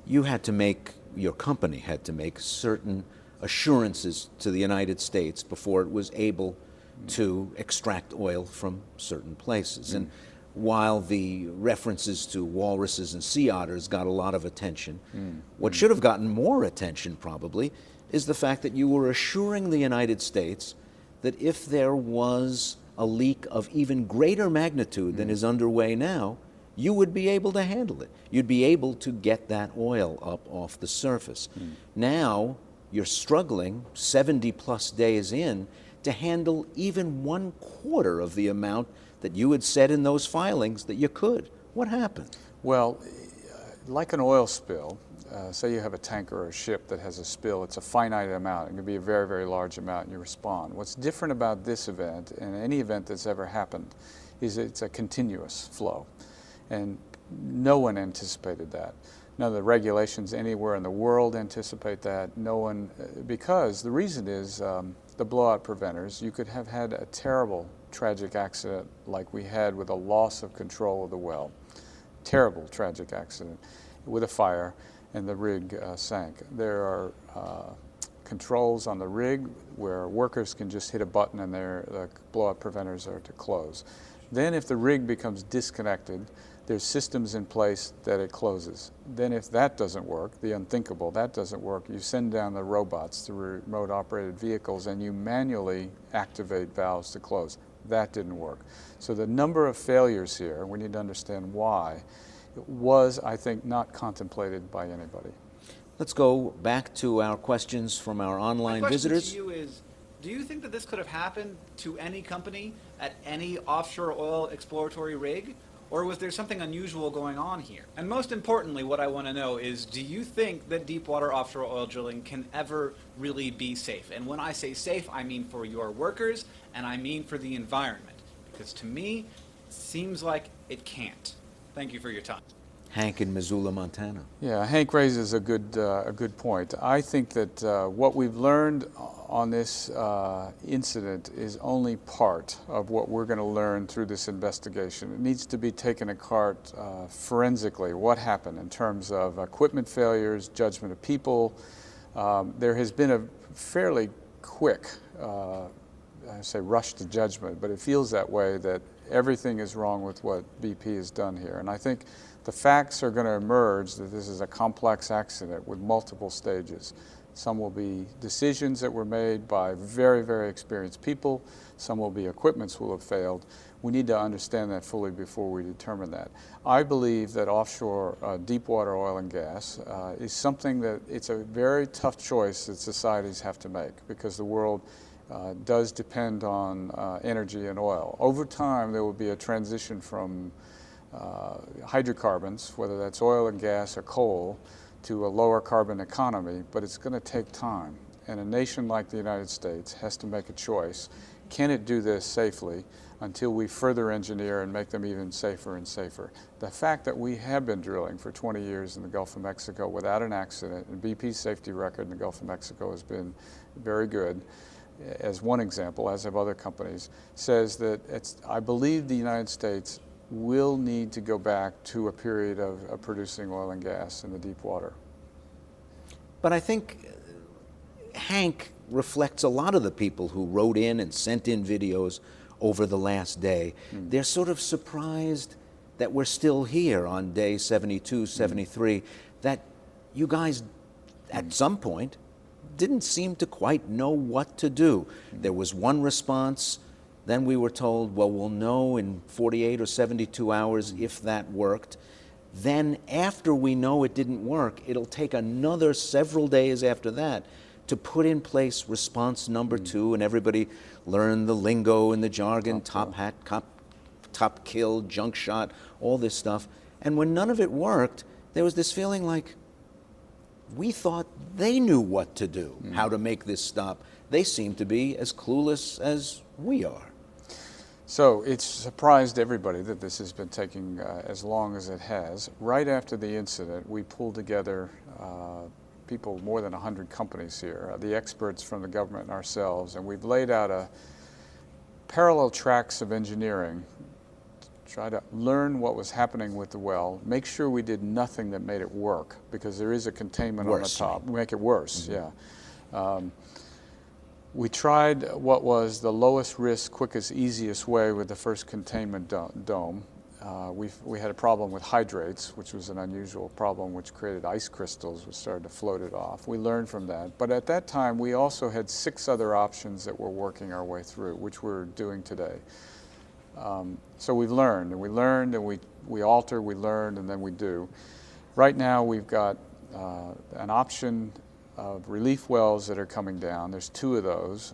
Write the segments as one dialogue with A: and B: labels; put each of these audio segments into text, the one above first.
A: you had to make, your company had to make certain assurances to the United States before it was able to extract oil from certain places. And while the references to walruses and sea otters got a lot of attention, what should have gotten more attention probably is the fact that you were assuring the United States that if there was a leak of even greater magnitude than is underway now, you would be able to handle it. You'd be able to get that oil up off the surface. Now, you're struggling 70 plus days in to handle even 1/4 of the amount that you had said in those filings that you could. What happened?
B: Well, like an oil spill, say you have a tanker or a ship that has a spill, it's a finite amount. It can be a very, very large amount and you respond. What's different about this event and any event that's ever happened is it's a continuous flow. And no one anticipated that. None of the regulations anywhere in the world anticipate that. No one, because the reason is the blowout preventers. You could have had a terrible, tragic accident like we had with a loss of control of the well. Terrible, tragic accident with a fire, and the rig sank. There are controls on the rig where workers can just hit a button and the blowout preventers are to close. Then if the rig becomes disconnected, there's systems in place that it closes. Then if that doesn't work, the unthinkable, that doesn't work, you send down the robots, the remote operated vehicles, and you manually activate valves to close. That didn't work. So the number of failures here, we need to understand why, was, I think, not contemplated by anybody.
A: Let's go back to our questions from our online visitors.
C: My question to you is, do you think that this could have happened to any company at any offshore oil exploratory rig? Or was there something unusual going on here? And most importantly, what I want to know is, do you think that deepwater offshore oil drilling can ever really be safe? And when I say safe, I mean for your workers, and I mean for the environment. Because to me, it seems like it can't. Thank you for your time.
A: Hank in Missoula, Montana.
B: Yeah, Hank raises a good point. I think that what we've learned on this incident is only part of what we're going to learn through this investigation. It needs to be taken apart forensically, what happened in terms of equipment failures, judgment of people. There has been a fairly quick, I say rush to judgment, but it feels that way, that everything is wrong with what BP has done here. And I think the facts are going to emerge that this is a complex accident with multiple stages. Some will be decisions that were made by very, very experienced people. Some will be equipments will have failed. We need to understand that fully before we determine that. I believe that offshore deep water oil and gas is something that it's a very tough choice that societies have to make, because the world does depend on energy and oil. Over time, there will be a transition from hydrocarbons, whether that's oil and gas or coal, to a lower carbon economy, but it's going to take time. And a nation like the United States has to make a choice. Can it do this safely until we further engineer and make them even safer and safer? The fact that we have been drilling for 20 years in the Gulf of Mexico without an accident, and BP's safety record in the Gulf of Mexico has been very good, as one example, as have other companies, says that I believe the United States will need to go back to a period of producing oil and gas in the deep water.
A: But I think Hank reflects a lot of the people who wrote in and sent in videos over the last day. They're sort of surprised that we're still here on day 72, 73, that you guys at some point didn't seem to quite know what to do. There was one response. Then we were told, well, we'll know in 48 or 72 hours if that worked. Then after we know it didn't work, it'll take another several days after that to put in place response number 2, and everybody learned the lingo and the jargon, top hat, top kill, junk shot, all this stuff. And when none of it worked, there was this feeling like we thought they knew what to do, how to make this stop. They seem to be as clueless as we are.
B: So it's surprised everybody that this has been taking as long as it has. Right after the incident, we pulled together people, more than 100 companies here, the experts from the government and ourselves, and we've laid out a parallel tracks of engineering try to learn what was happening with the well, make sure we did nothing that made it work, because there is a containment on the top. Make it worse, yeah. We tried what was the lowest risk, quickest, easiest way with the first containment dome. We had a problem with hydrates, which was an unusual problem, which created ice crystals, which started to float it off. We learned from that. But at that time, we also had 6 other options that we're working our way through, which we're doing today. So we've learned, and we alter, we learn, and then we do. Right now, we've got an option of relief wells that are coming down. There's 2 of those.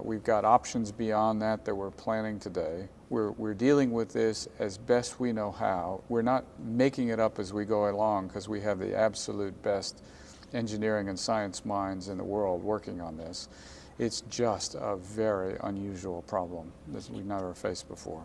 B: We've got options beyond that that we're planning today. We're dealing with this as best we know how. We're not making it up as we go along, because we have the absolute best engineering and science minds in the world working on this. It's just a very unusual problem that we've never faced before.